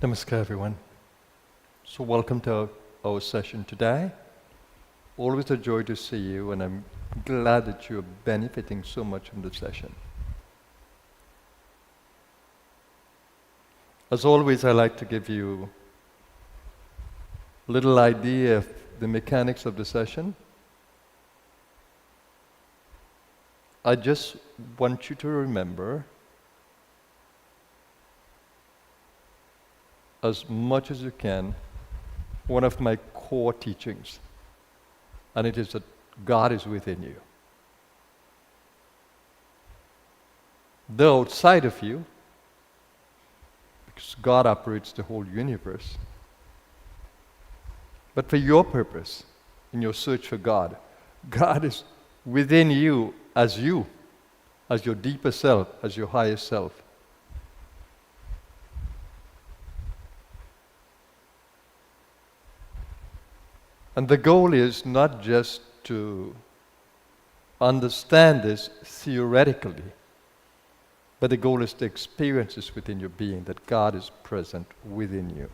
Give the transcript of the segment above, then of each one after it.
Namaskar, everyone. So welcome to our session today. Always a joy to see you, and I'm glad that you're benefiting so much from the session. As always, I like to give you a little idea of the mechanics of the session. I just want you to remember as much as you can one of my core teachings, and it is that God is within you. They're outside of you, because God operates the whole universe. But for your purpose, in your search for God, God is within you, as your deeper self, as your higher self. And the goal is not just to understand this theoretically, but the goal is to experience this within your being, that God is present within you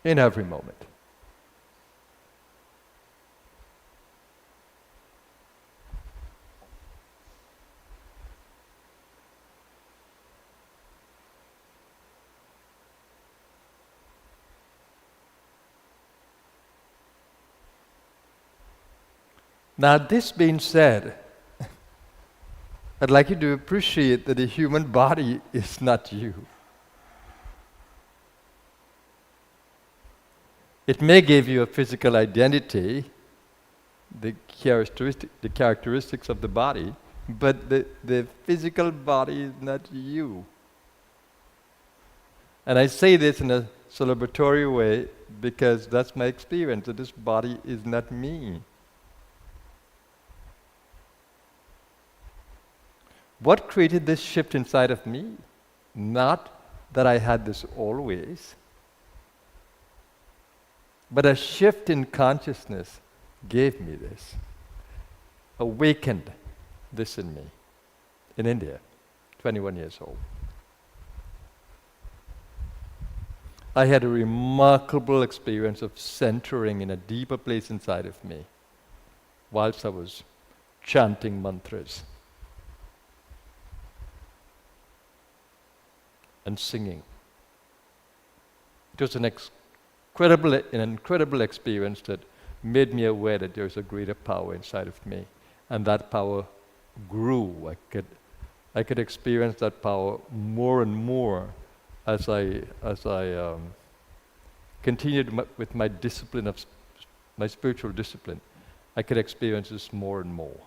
in every moment. Now, this being said, I'd like you to appreciate that the human body is not you. It may give you a physical identity, the characteristics of the body, but the physical body is not you. And I say this in a celebratory way because that's my experience, that this body is not me. What created this shift inside of me? Not that I had this always, but a shift in consciousness gave me this, awakened this in me, in India, 21 years old. I had a remarkable experience of centering in a deeper place inside of me whilst I was chanting mantras and singing. It was an incredible experience that made me aware that there's a greater power inside of me, and that power grew. I could experience that power more and more as I continued with my discipline of my spiritual discipline. I could experience this more and more.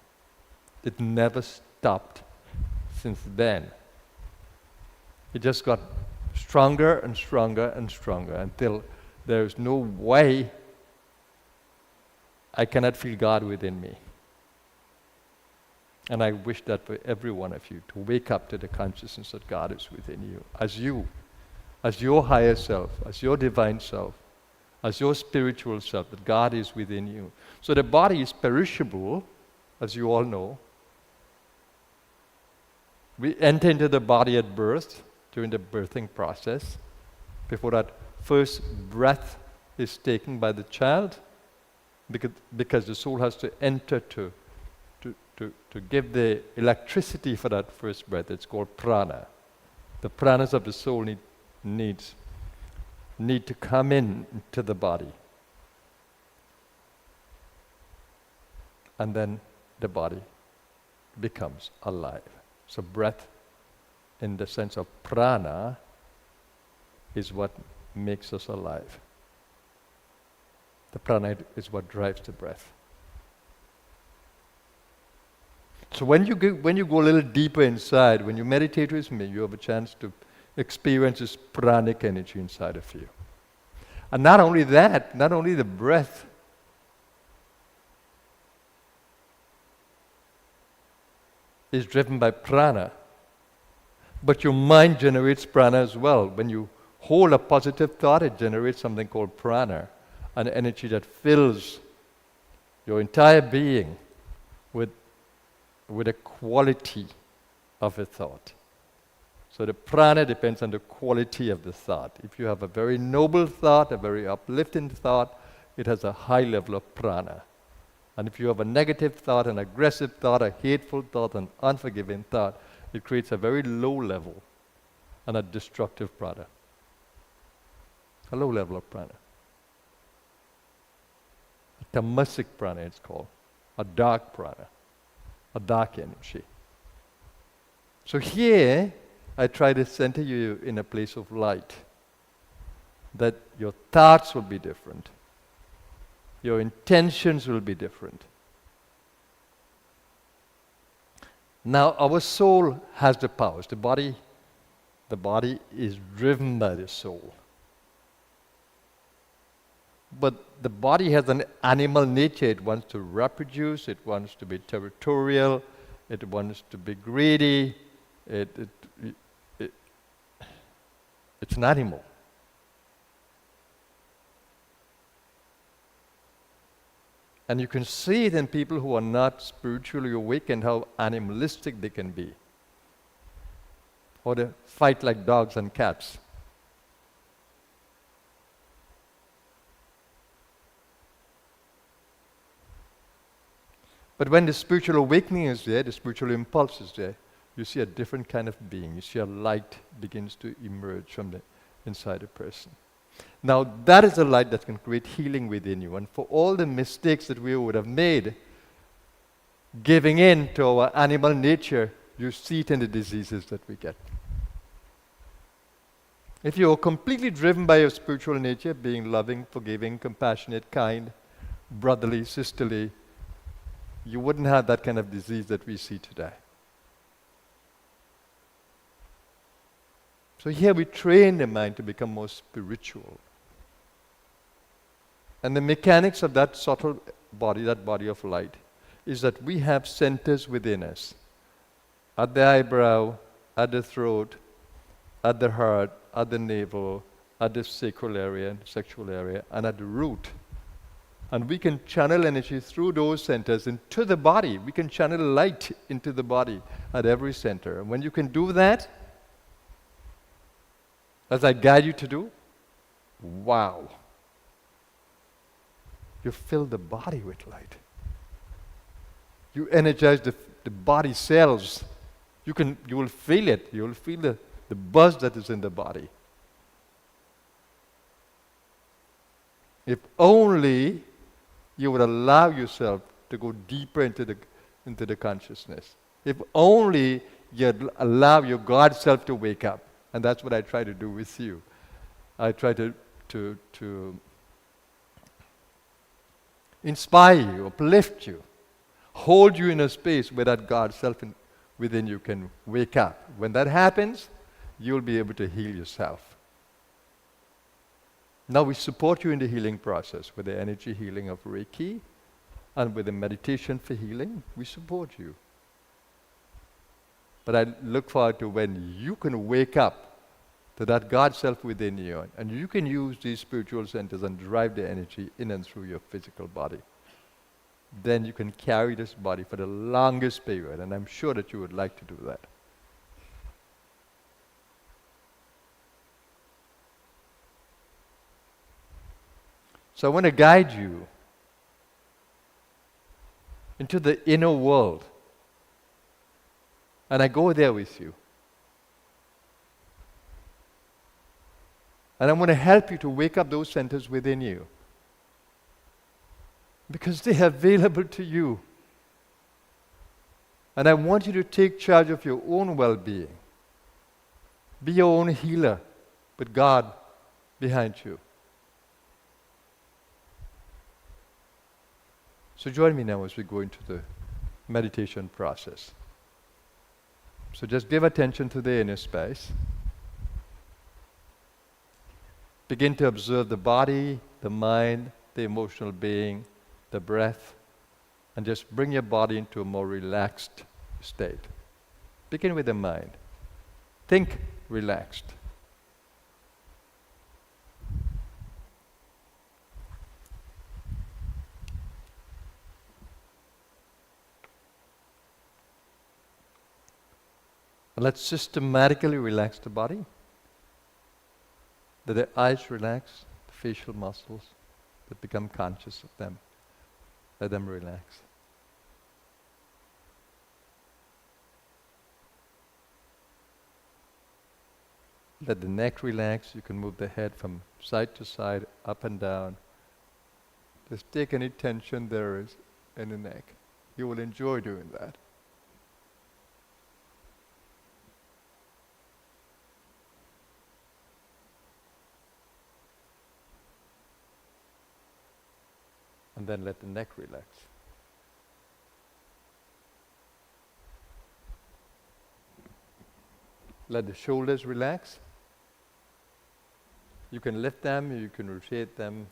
It never stopped since then. It just got stronger and stronger and stronger until there is no way I cannot feel God within me. And I wish that for every one of you, to wake up to the consciousness that God is within you, as your higher self, as your divine self, as your spiritual self, that God is within you. So the body is perishable, as you all know. We enter into the body at birth, during the birthing process, before that first breath is taken by the child, because the soul has to enter to give the electricity for that first breath. It's called Prana. The pranas of the soul need to come into the body. And then the body becomes alive. So breath, in the sense of prana, is what makes us alive. The prana is what drives the breath. So when you go a little deeper inside, when you meditate with me, you have a chance to experience this pranic energy inside of you. And not only that, not only the breath, is driven by prana, but your mind generates prana as well. When you hold a positive thought, it generates something called prana, an energy that fills your entire being with a quality of a thought. So the prana depends on the quality of the thought. If you have a very noble thought, a very uplifting thought, it has a high level of prana. And if you have a negative thought, an aggressive thought, a hateful thought, an unforgiving thought, it creates a very low level and a destructive prana. A low level of prana. A tamasic prana it's called. A dark prana. A dark energy. So here, I try to center you in a place of light. That your thoughts will be different. Your intentions will be different. Now, our soul has the powers. The body is driven by the soul. But the body has an animal nature. It wants to reproduce, it wants to be territorial, it wants to be greedy. It's an animal. And you can see it in people who are not spiritually awakened, how animalistic they can be. Or they fight like dogs and cats. But when the spiritual awakening is there, the spiritual impulse is there, you see a different kind of being. You see a light begins to emerge from the inside a person. Now that is a light that can create healing within you. And for all the mistakes that we would have made, giving in to our animal nature, you see it in the diseases that we get. If you are completely driven by your spiritual nature, being loving, forgiving, compassionate, kind, brotherly, sisterly, you wouldn't have that kind of disease that we see today. So here we train the mind to become more spiritual. And the mechanics of that subtle body, that body of light, is that we have centers within us. At the eyebrow, at the throat, at the heart, at the navel, at the sacral area, sexual area, and at the root. And we can channel energy through those centers into the body. We can channel light into the body at every center. And when you can do that, as I guide you to do, wow. You fill the body with light. You energize the body cells. You will feel it. You will feel the buzz that is in the body. If only you would allow yourself to go deeper into the consciousness. If only you'd allow your God self to wake up. And that's what I try to do with you. I try to inspire you, uplift you, hold you in a space where that God self within you can wake up. When that happens, you'll be able to heal yourself. Now we support you in the healing process with the energy healing of Reiki and with the meditation for healing. We support you. But I look forward to when you can wake up to that God self within you, and you can use these spiritual centers and drive the energy in and through your physical body. Then you can carry this body for the longest period, and I'm sure that you would like to do that. So I want to guide you into the inner world. And I go there with you. And I want to help you to wake up those centers within you. Because they are available to you. And I want you to take charge of your own well-being. Be your own healer, with God behind you. So join me now as we go into the meditation process. So just give attention to the inner space. Begin to observe the body, the mind, the emotional being, the breath, and just bring your body into a more relaxed state. Begin with the mind. Think relaxed. And And let's systematically relax the body. Let the eyes relax, the facial muscles, but become conscious of them. Let them relax. Let the neck relax. You can move the head from side to side, up and down. Just take any tension there is in the neck. You will enjoy doing that. And then let the neck relax. Let the shoulders relax. You can lift them, you can rotate them.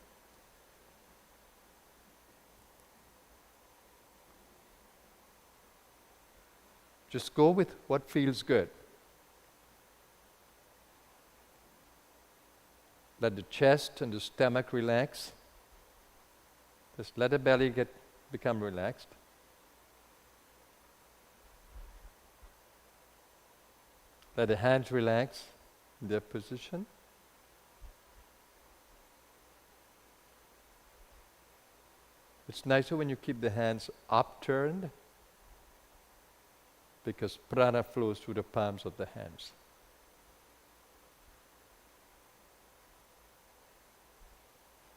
Just go with what feels good. Let the chest and the stomach relax. Just let the belly become relaxed. Let the hands relax in their position. It's nicer when you keep the hands upturned, because prana flows through the palms of the hands.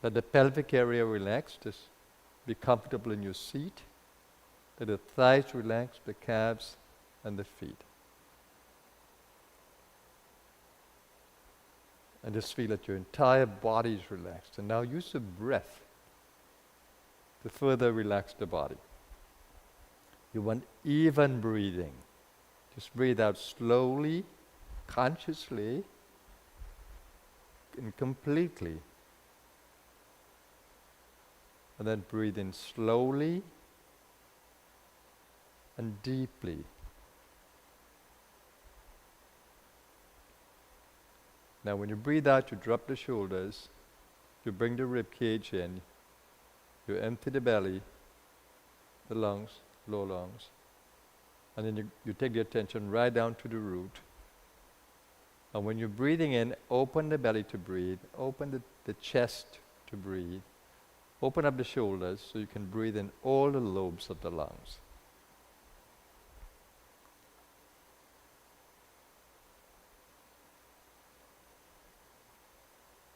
Let the pelvic area relax. Just be comfortable in your seat. Let the thighs relax, the calves and the feet. And just feel that your entire body is relaxed. And now use the breath to further relax the body. You want even breathing. Just breathe out slowly, consciously, and completely. And then breathe in slowly and deeply. Now when you breathe out, you drop the shoulders, you bring the rib cage in, you empty the belly, the lungs, lower lungs, and then you take the attention right down to the root. And when you're breathing in, open the belly to breathe, open the chest to breathe, open up the shoulders so you can breathe in all the lobes of the lungs.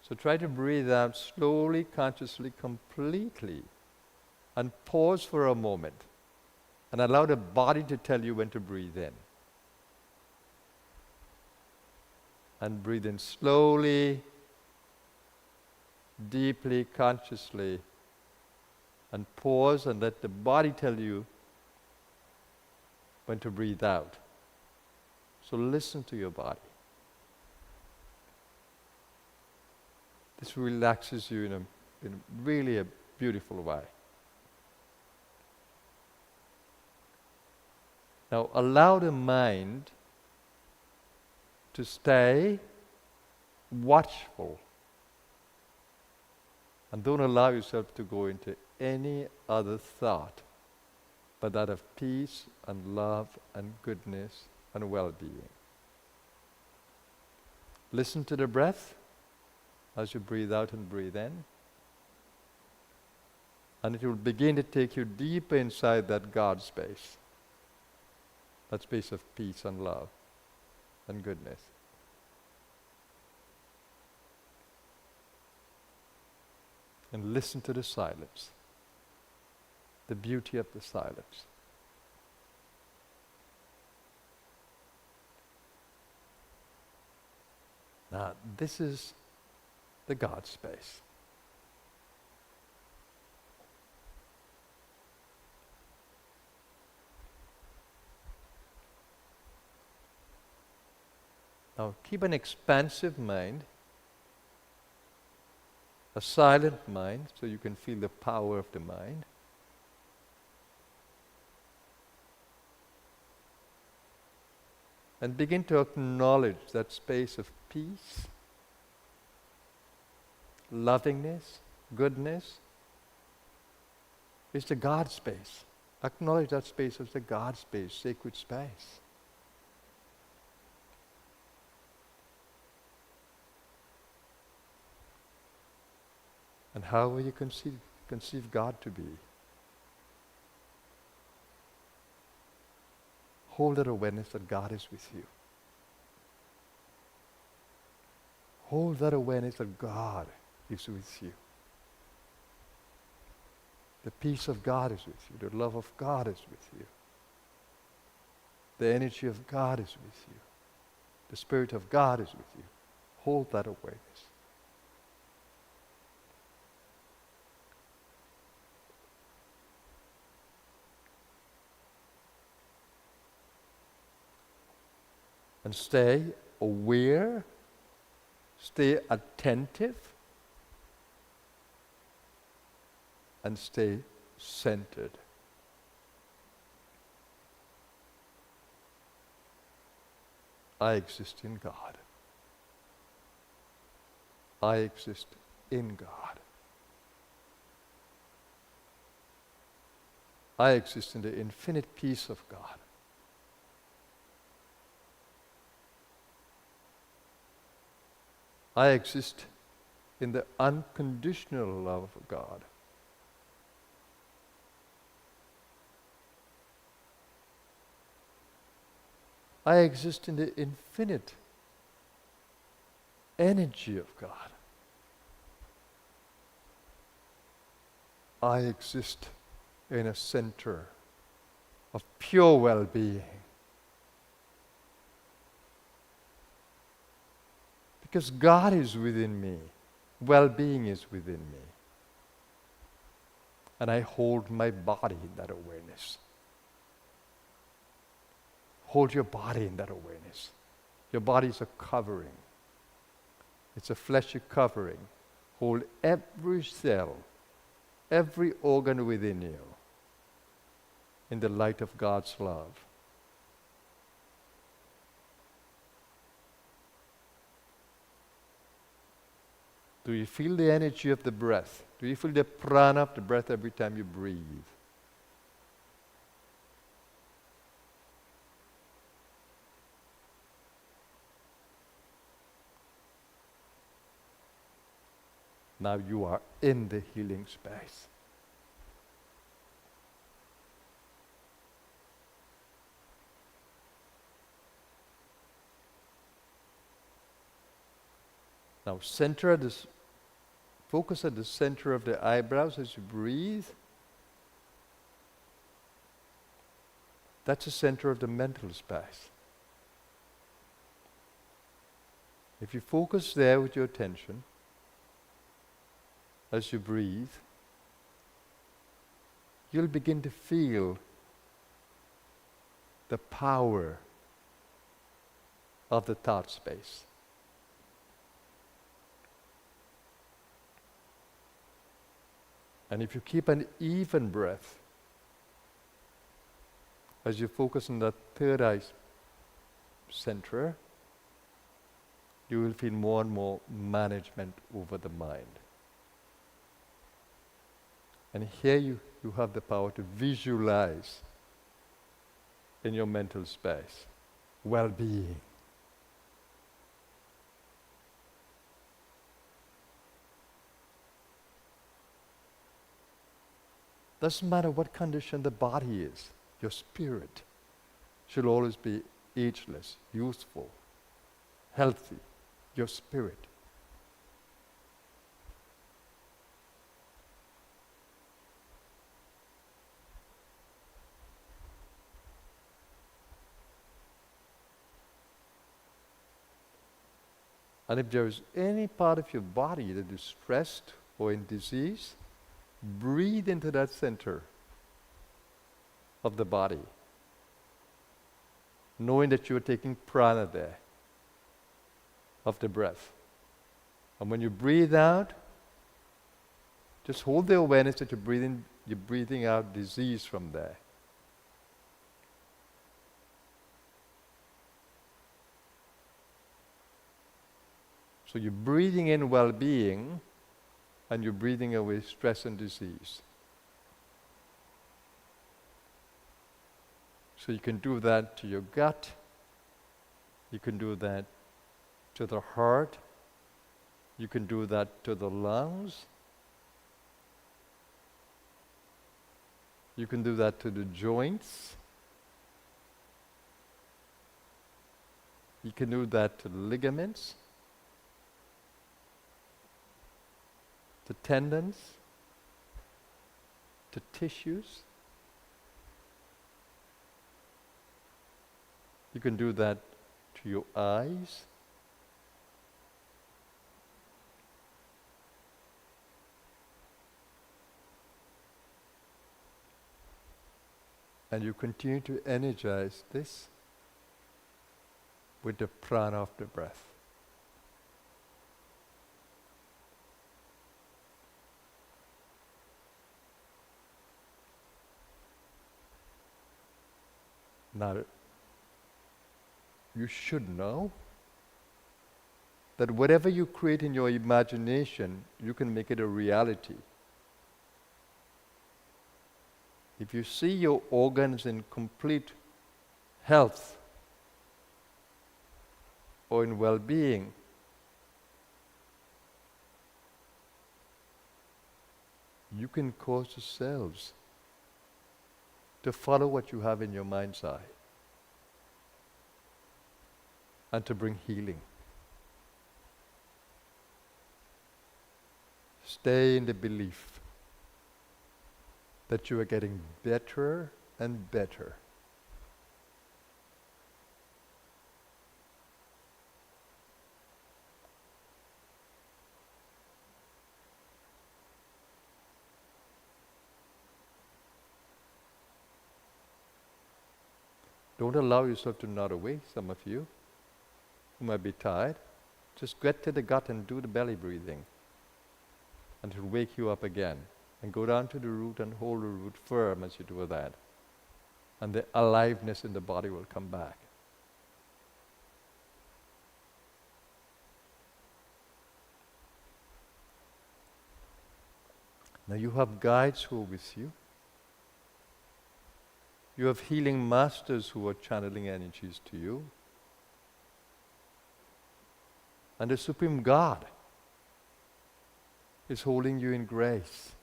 So try to breathe out slowly, consciously, completely, and pause for a moment, and allow the body to tell you when to breathe in. And breathe in slowly, deeply, consciously, and pause and let the body tell you when to breathe out. So listen to your body. This relaxes you in really a beautiful way. Now allow the mind to stay watchful, and don't allow yourself to go into any other thought but that of peace and love and goodness and well-being. Listen to the breath as you breathe out and breathe in, and it will begin to take you deeper inside that God space, that space of peace and love and goodness. And listen to the silence, the beauty of the silence. Now, this is the God space. Now, keep an expansive mind, a silent mind, so you can feel the power of the mind. And begin to acknowledge that space of peace, lovingness, goodness. It's the God space. Acknowledge that space as the God space, sacred space. and however you conceive God to be. Hold that awareness that God is with you. Hold that awareness that God is with you. The peace of God is with you. The love of God is with you. The energy of God is with you. The Spirit of God is with you. Hold that awareness. And stay aware, stay attentive, and stay centered. I exist in God. I exist in God. I exist in the infinite peace of God. I exist in the unconditional love of God. I exist in the infinite energy of God. I exist in a center of pure well-being. Because God is within me, well-being is within me. And I hold my body in that awareness. Hold your body in that awareness. Your body is a covering. It's a fleshy covering. Hold every cell, every organ within you in the light of God's love. Do you feel the energy of the breath? Do you feel the prana of the breath every time you breathe? Now you are in the healing space. Now focus at the center of the eyebrows as you breathe. That's the center of the mental space. If you focus there with your attention, as you breathe, you'll begin to feel the power of the thought space. And if you keep an even breath, as you focus on that third eye center, you will feel more and more management over the mind. And here you have the power to visualize in your mental space well-being. Doesn't matter what condition the body is, your spirit should always be ageless, youthful, healthy, your spirit. And if there is any part of your body that is stressed or in disease, breathe into that center of the body, knowing that you are taking prana there, of the breath. And when you breathe out, just hold the awareness that you're breathing out disease from there. So you're breathing in well-being, and you're breathing away stress and disease. So you can do that to your gut, you can do that to the heart, you can do that to the lungs, You can do that to the joints. You can do that to the ligaments, to tendons, to tissues. You can do that to your eyes. And you continue to energize this with the prana of the breath. Now, you should know that whatever you create in your imagination, you can make it a reality. If you see your organs in complete health or in well-being, you can cause the cells to follow what you have in your mind's eye and to bring healing. Stay in the belief that you are getting better and better. Don't allow yourself to nod away, some of you who might be tired. Just get to the gut and do the belly breathing, and it'll wake you up again. And go down to the root and hold the root firm as you do that. And the aliveness in the body will come back. Now you have guides who are with you. You have healing masters who are channeling energies to you. And the Supreme God is holding you in grace.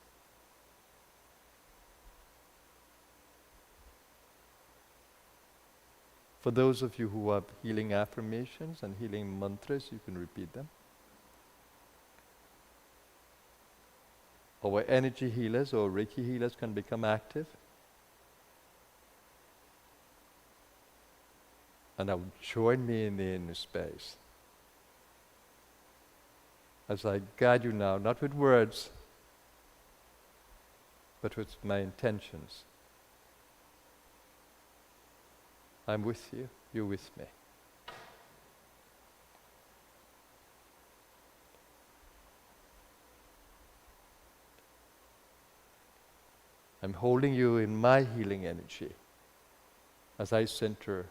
For those of you who have healing affirmations and healing mantras, you can repeat them. Our energy healers or Reiki healers can become active. And now join me in the inner space as I guide you now, not with words, but with my intentions. I'm with you, you're with me. I'm holding you in my healing energy as I center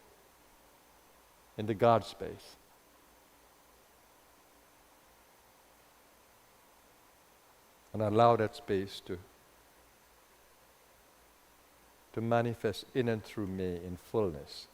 in the God space. And allow that space to manifest in and through me in fullness.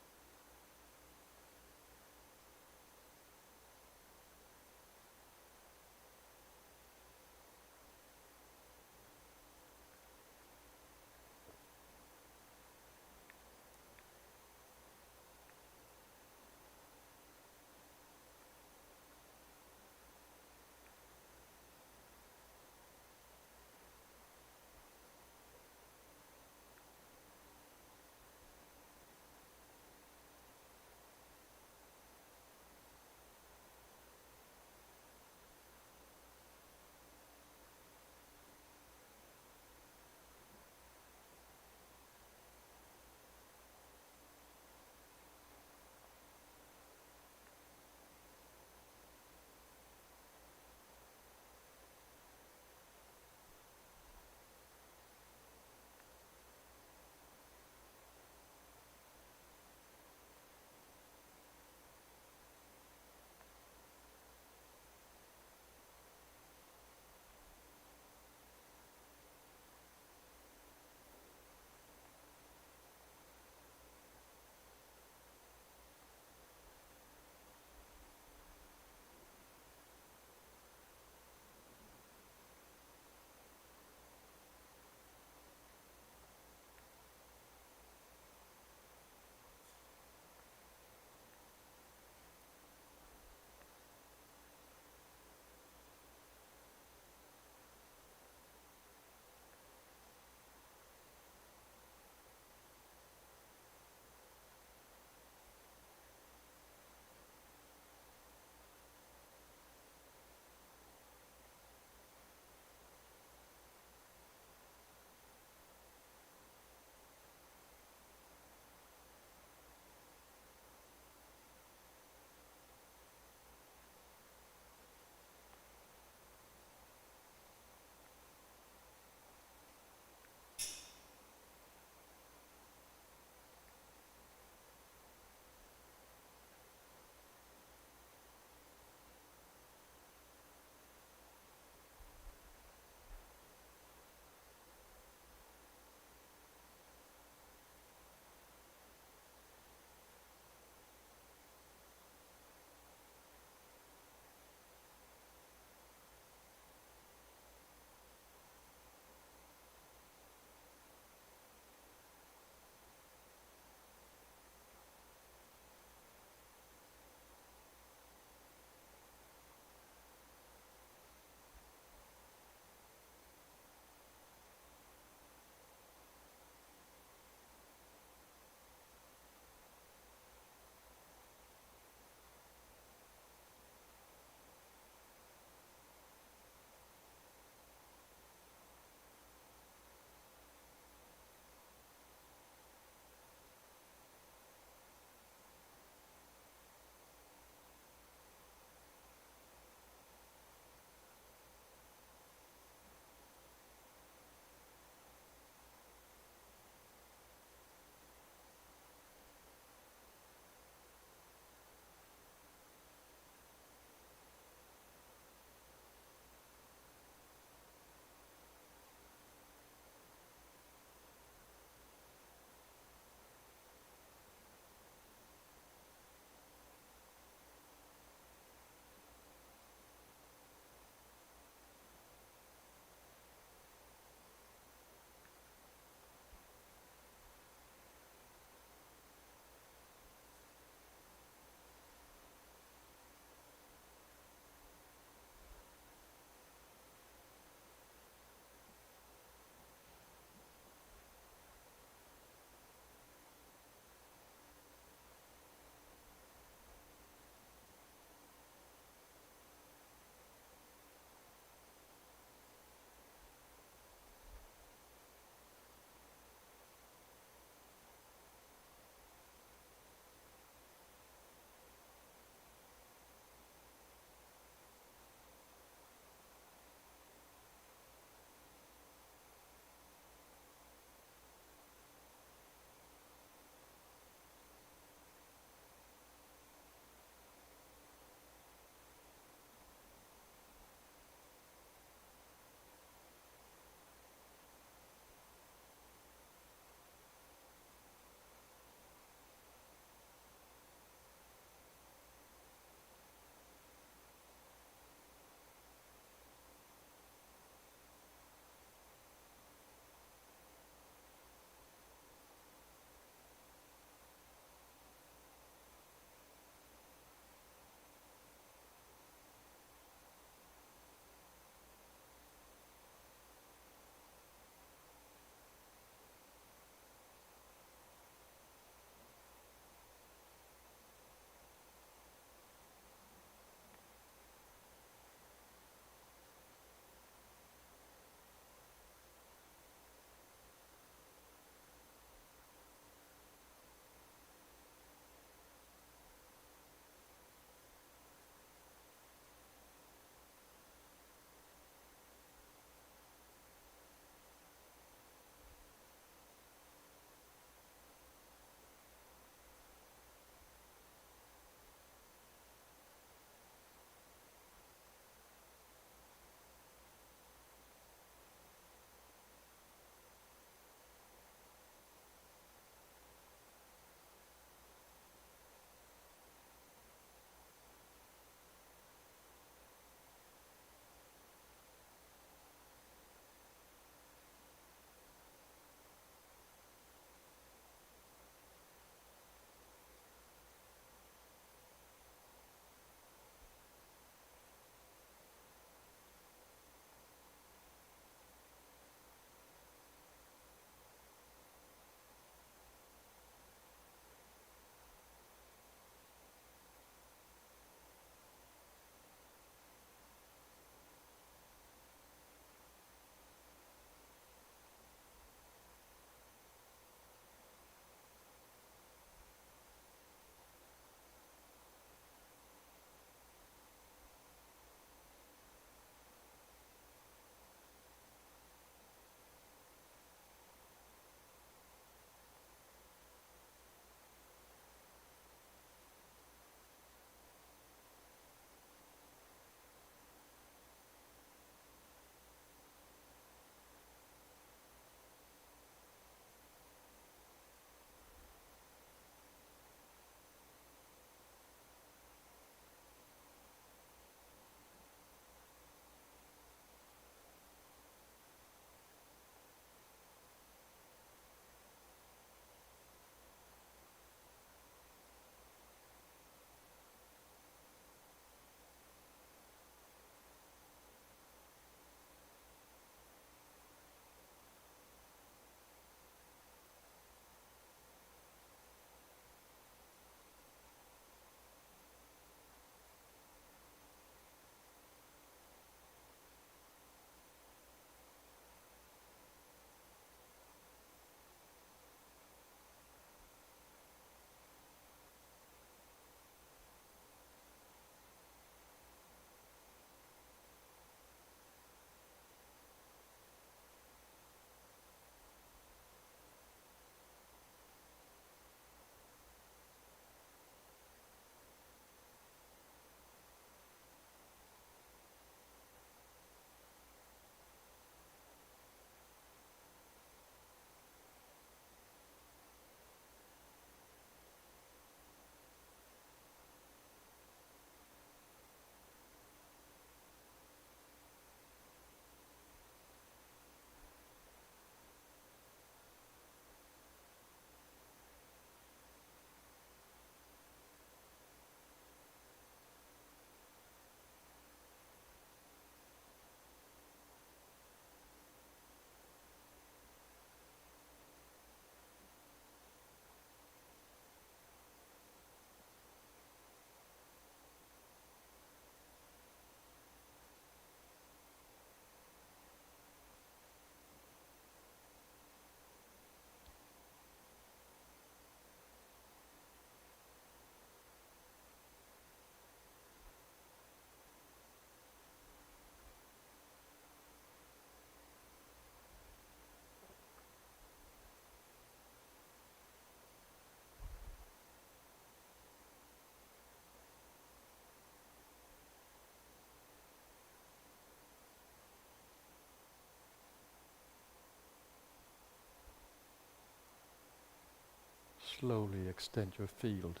slowly extend your field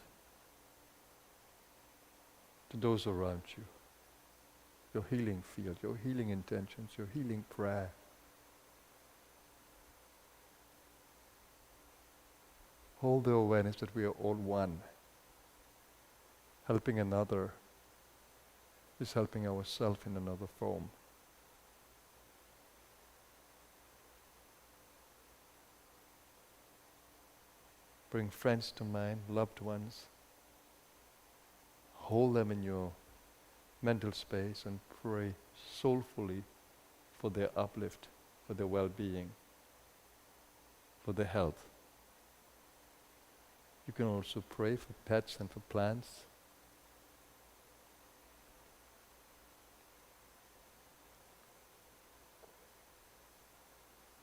to those around you. Your healing field, your healing intentions, your healing prayer. Hold the awareness that we are all one. Helping another is helping ourselves in another form. Bring friends to mind, loved ones. Hold them in your mental space and pray soulfully for their uplift, for their well-being, for their health. You can also pray for pets and for plants.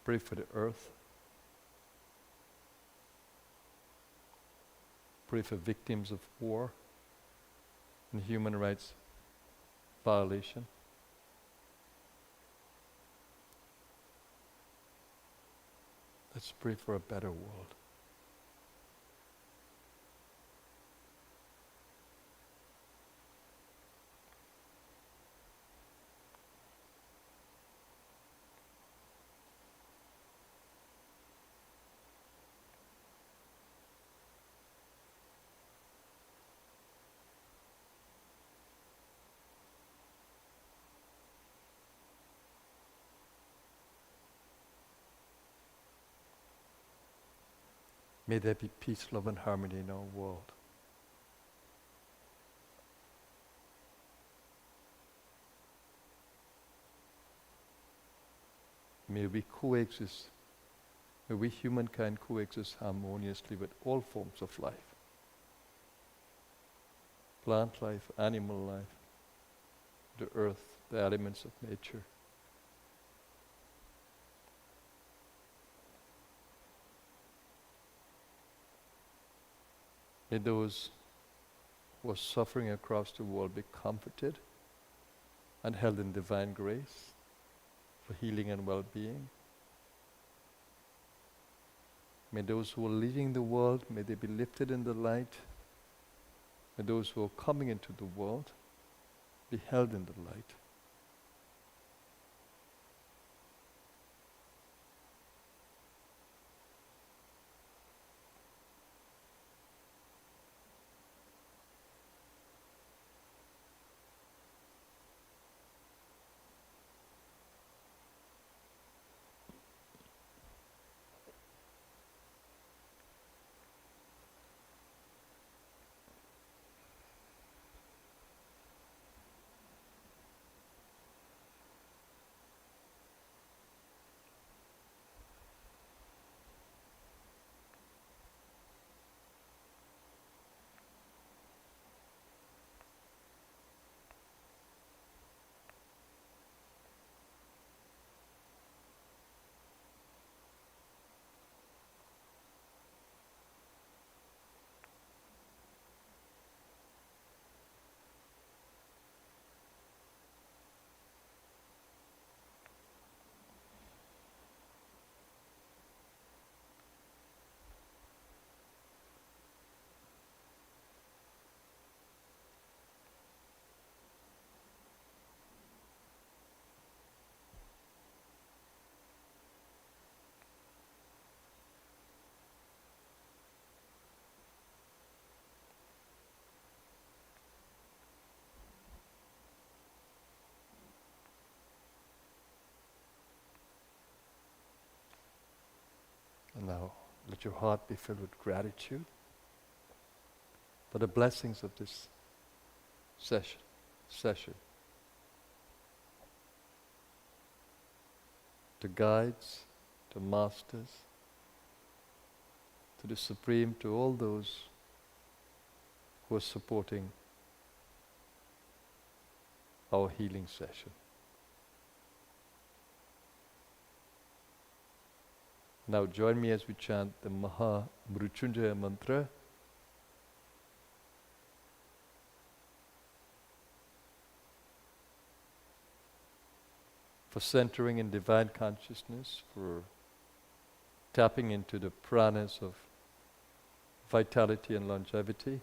Pray for the earth. Pray for victims of war and human rights violation. Let's pray for a better world. May there be peace, love and harmony in our world. May we coexist, may we humankind coexist harmoniously with all forms of life. Plant life, animal life, the earth, the elements of nature. May those who are suffering across the world be comforted and held in divine grace for healing and well-being. May those who are leaving the world, may they be lifted in the light. May those who are coming into the world be held in the light. And now, let your heart be filled with gratitude for the blessings of this session. To guides, to masters, to the Supreme, to all those who are supporting our healing session. Now join me as we chant the Maha Mrutyunjaya mantra. For centering in divine consciousness, for tapping into the pranas of vitality and longevity.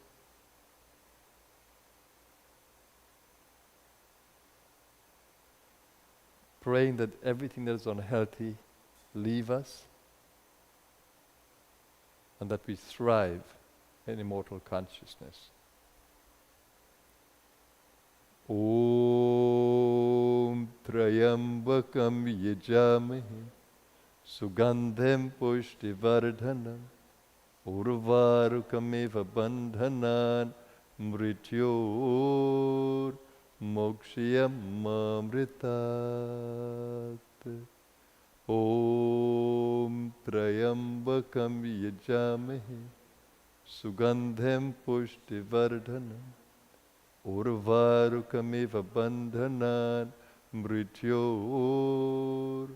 Praying that everything that is unhealthy leave us, and that we thrive in immortal consciousness. Om Trayambakam Yajamahe Sugandhem Pushtivardhanam Urvarukamiva Bandhanan Mrityor Mokshiyam Mamritat. Om Trayambakam Yajamahe Sugandhem Pushtivardhanam Urvarukamiva Bandhanan Mrityor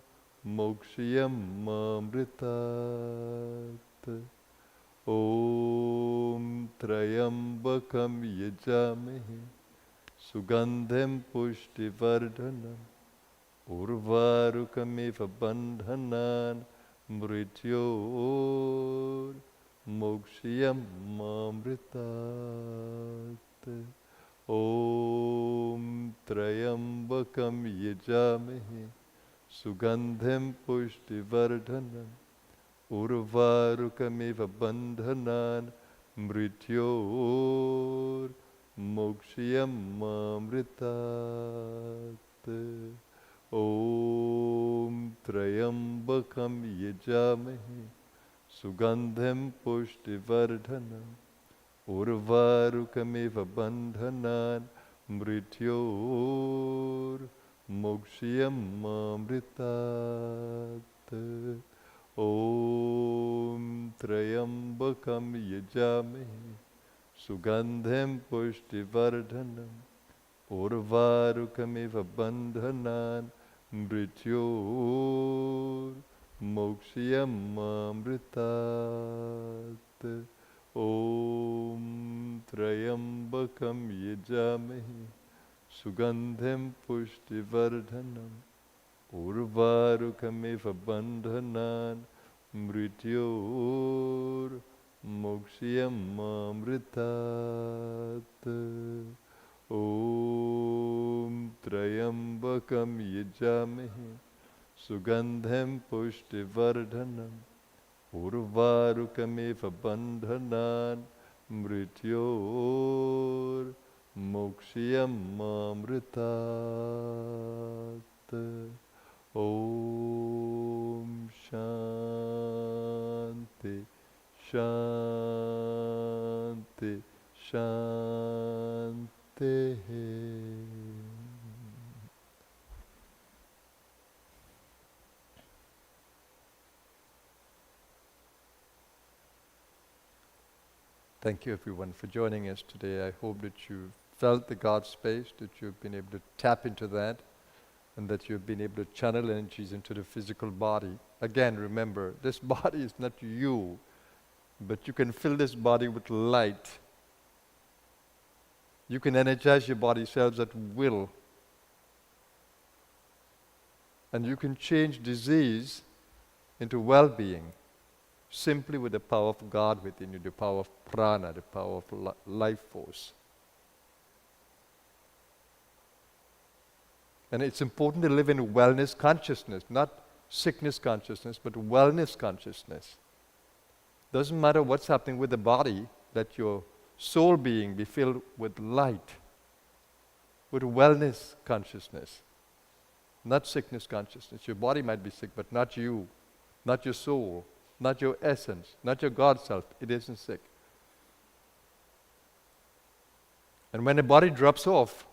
Mokshiyam Mamritat. Om Trayambakam Yajamahe Sugandhem Pushtivardhanam Urvarukamiva Bandhanan Mrityor Mokshiyam Mamritat. Om Trayambakam Yajamahe Sugandhem Pushtivardhanam Urvarukamiva Bandhanan Mrityor Mokshiyam Mamritat. Om Trayambakam Yajamahe Sugandhem Pushtivardhanam Urvarukamiva Bandhanan Mrityor Mokshiyam Mamritat. Om Trayambakam Yajamahe Sugandhem Pushtivardhanam Urvarukamiva Bandhanan Mrityor Mokshiyam Mamritat. Om Trayambakam Yajamahe Sugandhem Pushtivardhanam Urvarukamiva Bandhanan Mrityor Mokshiyam Mamritat. Om Trayambakam Yajamahe Sugandhem Pushtivardhanam Urvarukamiva Bandhanan Mrityor Mokshiyam Mamritat. Om Shanti Shanti Shanti. Thank you everyone for joining us today. I hope that you felt the God space, that you've been able to tap into that, and that you've been able to channel energies into the physical body. Again, remember, this body is not you, but you can fill this body with light. You can energize your body cells at will. And you can change disease into well-being simply with the power of God within you, the power of Prana, the power of life force. And it's important to live in wellness consciousness, not sickness consciousness, but wellness consciousness. Doesn't matter what's happening with the body, let your soul being be filled with light, with wellness consciousness, not sickness consciousness. Your body might be sick, but not you, not your soul, not your essence, not your God self. It isn't sick. And when the body drops off,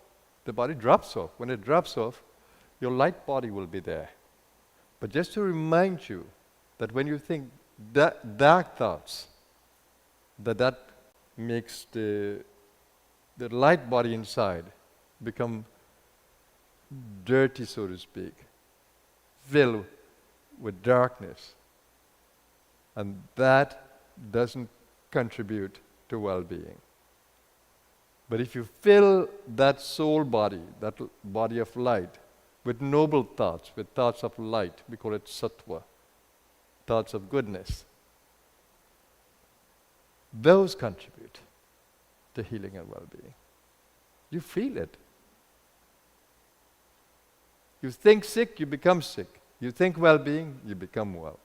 the body drops off. When it drops off, your light body will be there. But just to remind you that when you think dark thoughts, that makes the light body inside become dirty, so to speak, filled with darkness. And that doesn't contribute to well-being. But if you fill that soul body, that body of light, with noble thoughts, with thoughts of light, we call it sattva, thoughts of goodness, those contribute to healing and well-being. You feel it. You think sick, you become sick. You think well-being, you become well.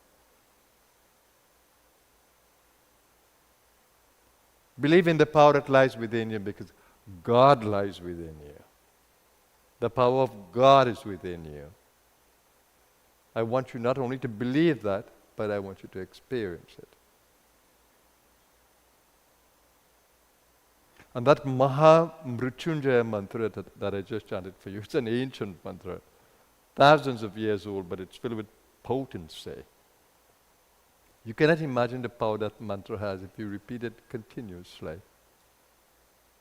Believe in the power that lies within you, because God lies within you. The power of God is within you. I want you not only to believe that, but I want you to experience it. And that Maha Mrityunjaya mantra that I just chanted for you, it's an ancient mantra, thousands of years old, but it's filled with potency. You cannot imagine the power that mantra has if you repeat it continuously.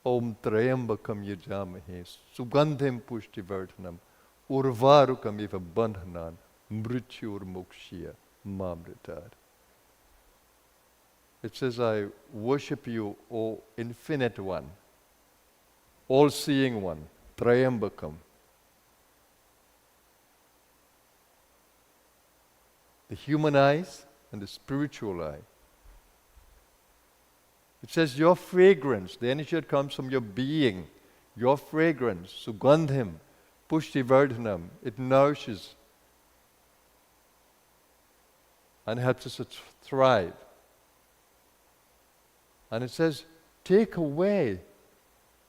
Om Trayambakam Yajamahe Sugandhim Pushtivardhanam Urvarukam Iva Bandhanan Mrityur Mokshya Mamritat. It says, I worship you, O Infinite One, All-Seeing One, Trayambakam. The human eyes and the spiritual eye. It says, your fragrance, the energy that comes from your being, your fragrance, Sugandhim, Pushtivardhanam, it nourishes and helps us to thrive. And it says, take away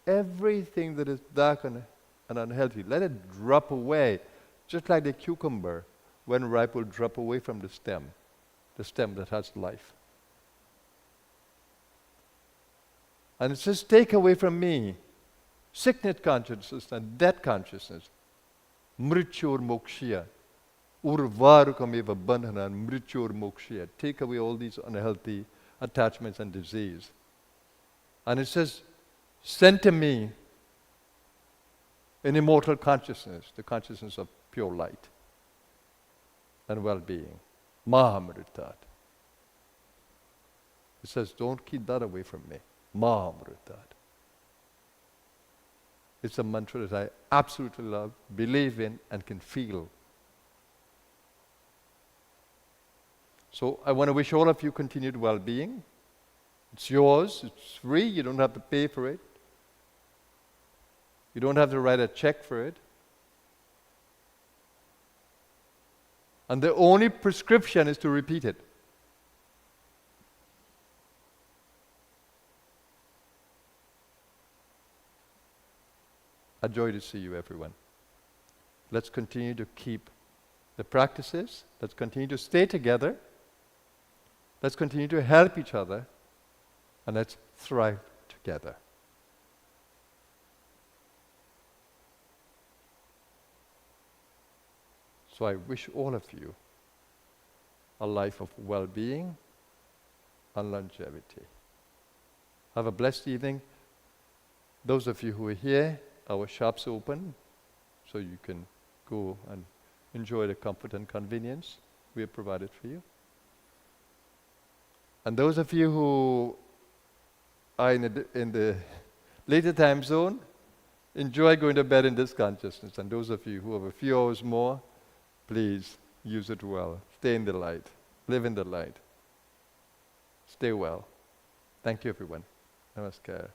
everything that is dark and unhealthy. Let it drop away, just like the cucumber, when ripe, will drop away from the stem that has life. And it says, take away from me sickness consciousness and death consciousness. Mrityur mokshya. Urvarukam eva bandhanan mrityur mokshya. Take away all these unhealthy attachments and disease. And it says, send to me an immortal consciousness, the consciousness of pure light and well-being. Mahamritat. It says, don't keep that away from me. Mahamritat. It's a mantra that I absolutely love, believe in, and can feel. So I want to wish all of you continued well-being. It's yours, it's free, you don't have to pay for it. You don't have to write a check for it. And the only prescription is to repeat it. A joy to see you, everyone. Let's continue to keep the practices. Let's continue to stay together. Let's continue to help each other. And let's thrive together. So I wish all of you a life of well-being and longevity. Have a blessed evening. Those of you who are here, our shop's open, so you can go and enjoy the comfort and convenience we have provided for you. And those of you who are in the later time zone, enjoy going to bed in this consciousness. And those of you who have a few hours more, please use it well. Stay in the light. Live in the light. Stay well. Thank you, everyone. Namaskar.